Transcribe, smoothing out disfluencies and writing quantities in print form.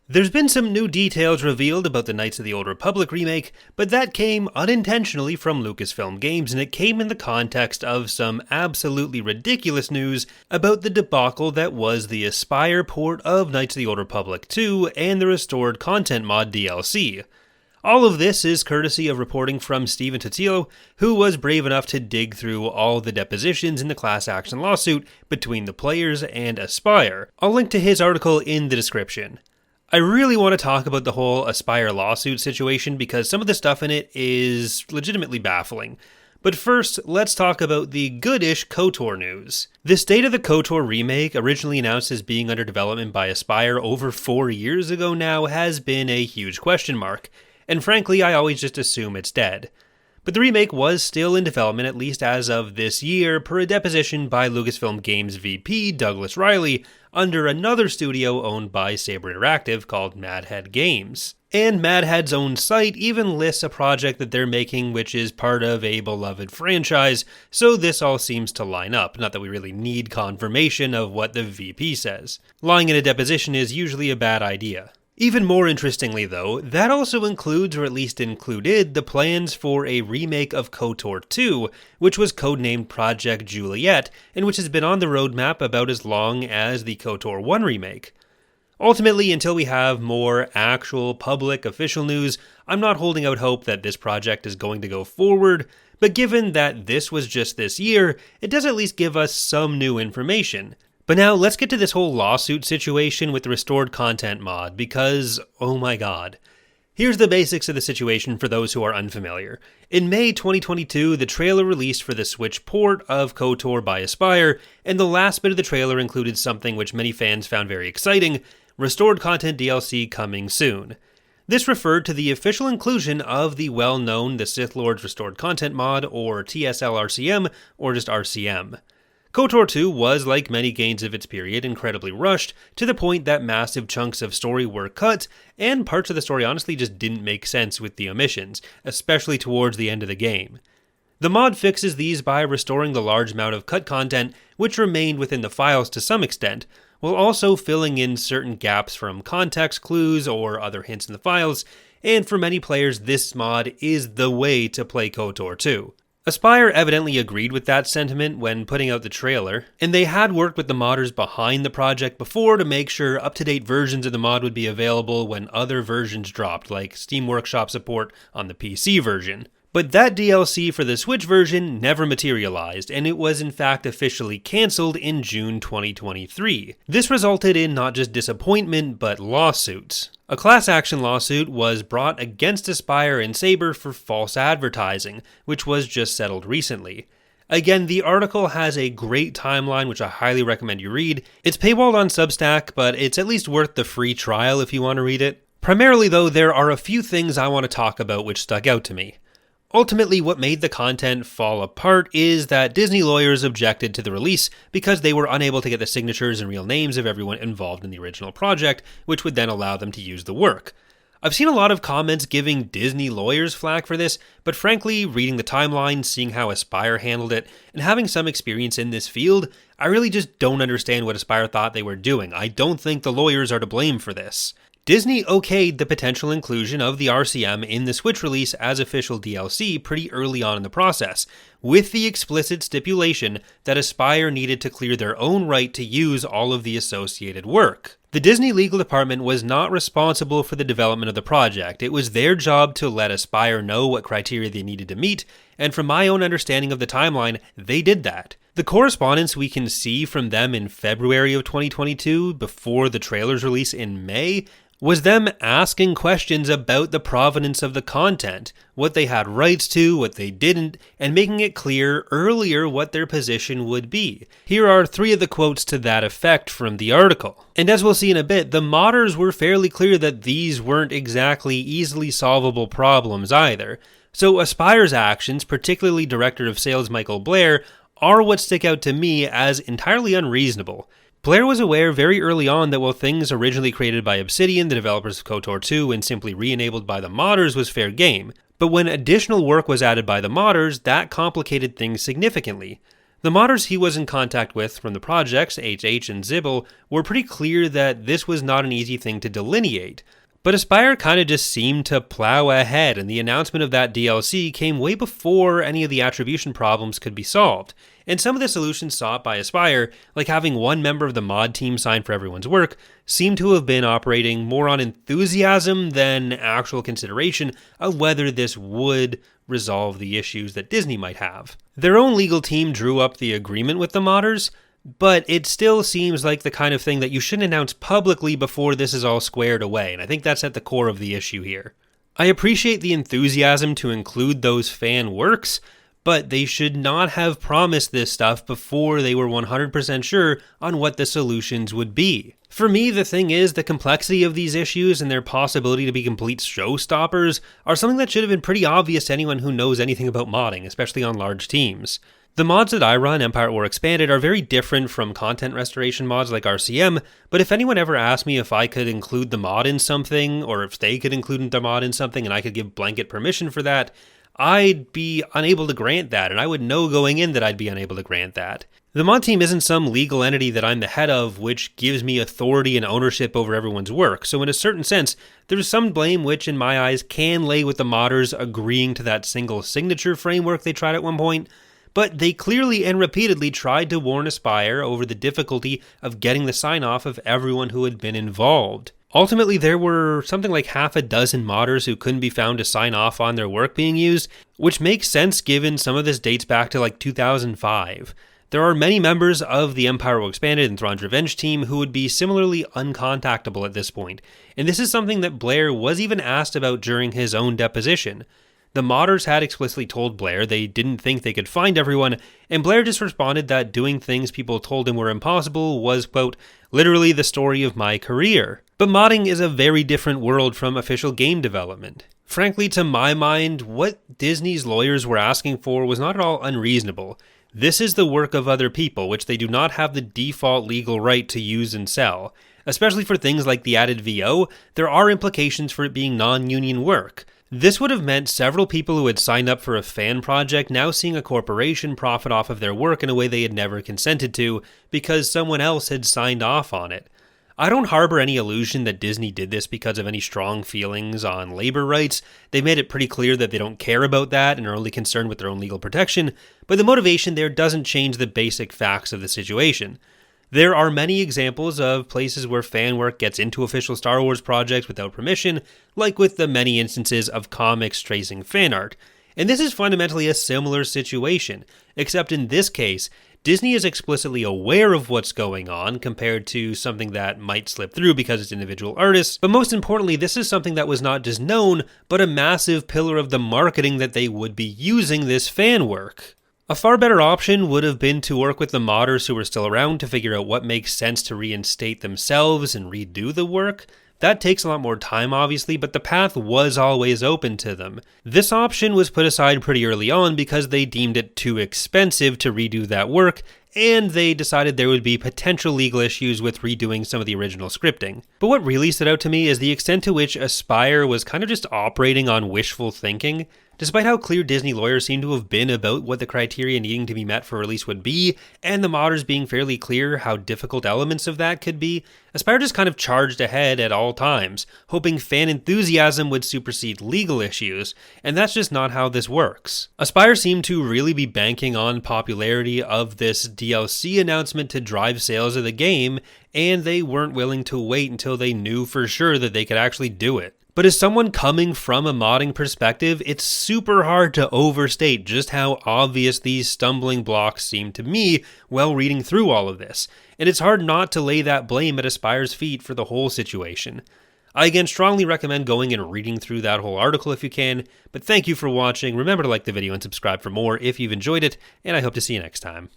There's been some new details revealed about the Knights of the Old Republic remake, but that came unintentionally from Lucasfilm Games, and it came in the context of some absolutely ridiculous news about the debacle that was the Aspyr port of Knights of the Old Republic 2 and the restored content mod DLC. All of this is courtesy of reporting from Steven Totilo, who was brave enough to dig through all the depositions in the class action lawsuit between the players and Aspyr. I'll link to his article in the description. I really want to talk about the whole Aspyr lawsuit situation because some of the stuff in it is legitimately baffling. But first, let's talk about the goodish KOTOR news. The state of the KOTOR remake, originally announced as being under development by Aspyr over 4 years ago now, has been a huge question mark. And frankly, I always just assume it's dead. But the remake was still in development, at least as of this year, per a deposition by Lucasfilm Games VP Douglas Riley under another studio owned by Saber Interactive called Madhead Games. And Madhead's own site even lists a project that they're making which is part of a beloved franchise, so this all seems to line up, not that we really need confirmation of what the VP says. Lying in a deposition is usually a bad idea. Even more interestingly though, that also includes, or at least included, the plans for a remake of KOTOR II, which was codenamed Project Juliet, and which has been on the roadmap about as long as the KOTOR I remake. Ultimately, until we have more actual, public, official news, I'm not holding out hope that this project is going to go forward, but given that this was just this year, it does at least give us some new information. But now, let's get to this whole lawsuit situation with the restored content mod, because, oh my god. Here's the basics of the situation for those who are unfamiliar. In May 2022, the trailer released for the Switch port of KOTOR by Aspyr, and the last bit of the trailer included something which many fans found very exciting: restored content DLC coming soon. This referred to the official inclusion of the well-known The Sith Lords Restored Content mod, or TSLRCM, or just RCM. KOTOR 2 was, like many games of its period, incredibly rushed, to the point that massive chunks of story were cut, and parts of the story honestly just didn't make sense with the omissions, especially towards the end of the game. The mod fixes these by restoring the large amount of cut content which remained within the files to some extent, while also filling in certain gaps from context clues or other hints in the files, and for many players this mod is the way to play KOTOR 2. Aspyr evidently agreed with that sentiment when putting out the trailer, and they had worked with the modders behind the project before to make sure up-to-date versions of the mod would be available when other versions dropped, like Steam Workshop support on the PC version. But that DLC for the Switch version never materialized, and it was in fact officially cancelled in June 2023. This resulted in not just disappointment, but lawsuits. A class action lawsuit was brought against Aspyr and Saber for false advertising, which was just settled recently. Again, the article has a great timeline which I highly recommend you read. It's paywalled on Substack, but it's at least worth the free trial if you want to read it. Primarily though, there are a few things I want to talk about which stuck out to me. Ultimately, what made the content fall apart is that Disney lawyers objected to the release because they were unable to get the signatures and real names of everyone involved in the original project, which would then allow them to use the work. I've seen a lot of comments giving Disney lawyers flack for this, but frankly, reading the timeline, seeing how Aspyr handled it, and having some experience in this field, I really just don't understand what Aspyr thought they were doing. I don't think the lawyers are to blame for this. Disney okayed the potential inclusion of the RCM in the Switch release as official DLC pretty early on in the process, with the explicit stipulation that Aspyr needed to clear their own right to use all of the associated work. The Disney legal department was not responsible for the development of the project. It was their job to let Aspyr know what criteria they needed to meet, and from my own understanding of the timeline, they did that. The correspondence we can see from them in February of 2022, before the trailer's release in May, was them asking questions about the provenance of the content, what they had rights to, what they didn't, and making it clear earlier what their position would be. Here are 3 of the quotes to that effect from the article. And as we'll see in a bit, the modders were fairly clear that these weren't exactly easily solvable problems either. So Aspyr's actions, particularly Director of Sales Michael Blair, are what stick out to me as entirely unreasonable. Blair was aware very early on that while things originally created by Obsidian, the developers of KOTOR 2, and simply re-enabled by the modders was fair game, but when additional work was added by the modders, that complicated things significantly. The modders he was in contact with from the projects, HH and Zibble, were pretty clear that this was not an easy thing to delineate. But Aspyr kind of just seemed to plow ahead, and the announcement of that DLC came way before any of the attribution problems could be solved. And some of the solutions sought by Aspyr, like having one member of the mod team sign for everyone's work, seem to have been operating more on enthusiasm than actual consideration of whether this would resolve the issues that Disney might have. Their own legal team drew up the agreement with the modders, but it still seems like the kind of thing that you shouldn't announce publicly before this is all squared away, and I think that's at the core of the issue here. I appreciate the enthusiasm to include those fan works, but they should not have promised this stuff before they were 100% sure on what the solutions would be. For me, the thing is, the complexity of these issues and their possibility to be complete showstoppers are something that should have been pretty obvious to anyone who knows anything about modding, especially on large teams. The mods that I run, Empire at War Expanded, are very different from content restoration mods like RCM, but if anyone ever asked me if I could include the mod in something, or if they could include the mod in something and I could give blanket permission for that, I'd be unable to grant that, and I would know going in that I'd be unable to grant that. The mod team isn't some legal entity that I'm the head of, which gives me authority and ownership over everyone's work, so in a certain sense, there's some blame which, in my eyes, can lay with the modders agreeing to that single signature framework they tried at one point, but they clearly and repeatedly tried to warn Aspyr over the difficulty of getting the sign-off of everyone who had been involved. Ultimately, there were something like half a dozen modders who couldn't be found to sign off on their work being used, which makes sense given some of this dates back to like 2005. There are many members of the Empire Will Expanded and Thrawn's Revenge team who would be similarly uncontactable at this point, and this is something that Blair was even asked about during his own deposition. The modders had explicitly told Blair they didn't think they could find everyone, and Blair just responded that doing things people told him were impossible was, quote, literally the story of my career. But modding is a very different world from official game development. Frankly, to my mind, what Disney's lawyers were asking for was not at all unreasonable. This is the work of other people, which they do not have the default legal right to use and sell. Especially for things like the added VO, there are implications for it being non-union work. This would have meant several people who had signed up for a fan project now seeing a corporation profit off of their work in a way they had never consented to because someone else had signed off on it. I don't harbor any illusion that Disney did this because of any strong feelings on labor rights. They've made it pretty clear that they don't care about that and are only concerned with their own legal protection, but the motivation there doesn't change the basic facts of the situation. There are many examples of places where fan work gets into official Star Wars projects without permission, like with the many instances of comics tracing fan art. And this is fundamentally a similar situation, except in this case, Disney is explicitly aware of what's going on compared to something that might slip through because it's individual artists, but most importantly, this is something that was not just known, but a massive pillar of the marketing that they would be using this fan work. A far better option would have been to work with the modders who were still around to figure out what makes sense to reinstate themselves and redo the work. That takes a lot more time, obviously, but the path was always open to them. This option was put aside pretty early on because they deemed it too expensive to redo that work, and they decided there would be potential legal issues with redoing some of the original scripting. But what really stood out to me is the extent to which Aspyr was kind of just operating on wishful thinking. Despite how clear Disney lawyers seem to have been about what the criteria needing to be met for release would be, and the modders being fairly clear how difficult elements of that could be, Aspyr just kind of charged ahead at all times, hoping fan enthusiasm would supersede legal issues, and that's just not how this works. Aspyr seemed to really be banking on popularity of this DLC announcement to drive sales of the game, and they weren't willing to wait until they knew for sure that they could actually do it. But as someone coming from a modding perspective, it's super hard to overstate just how obvious these stumbling blocks seem to me while reading through all of this, and it's hard not to lay that blame at Aspyr's feet for the whole situation. I again strongly recommend going and reading through that whole article if you can, but thank you for watching. Remember to like the video and subscribe for more if you've enjoyed it, and I hope to see you next time.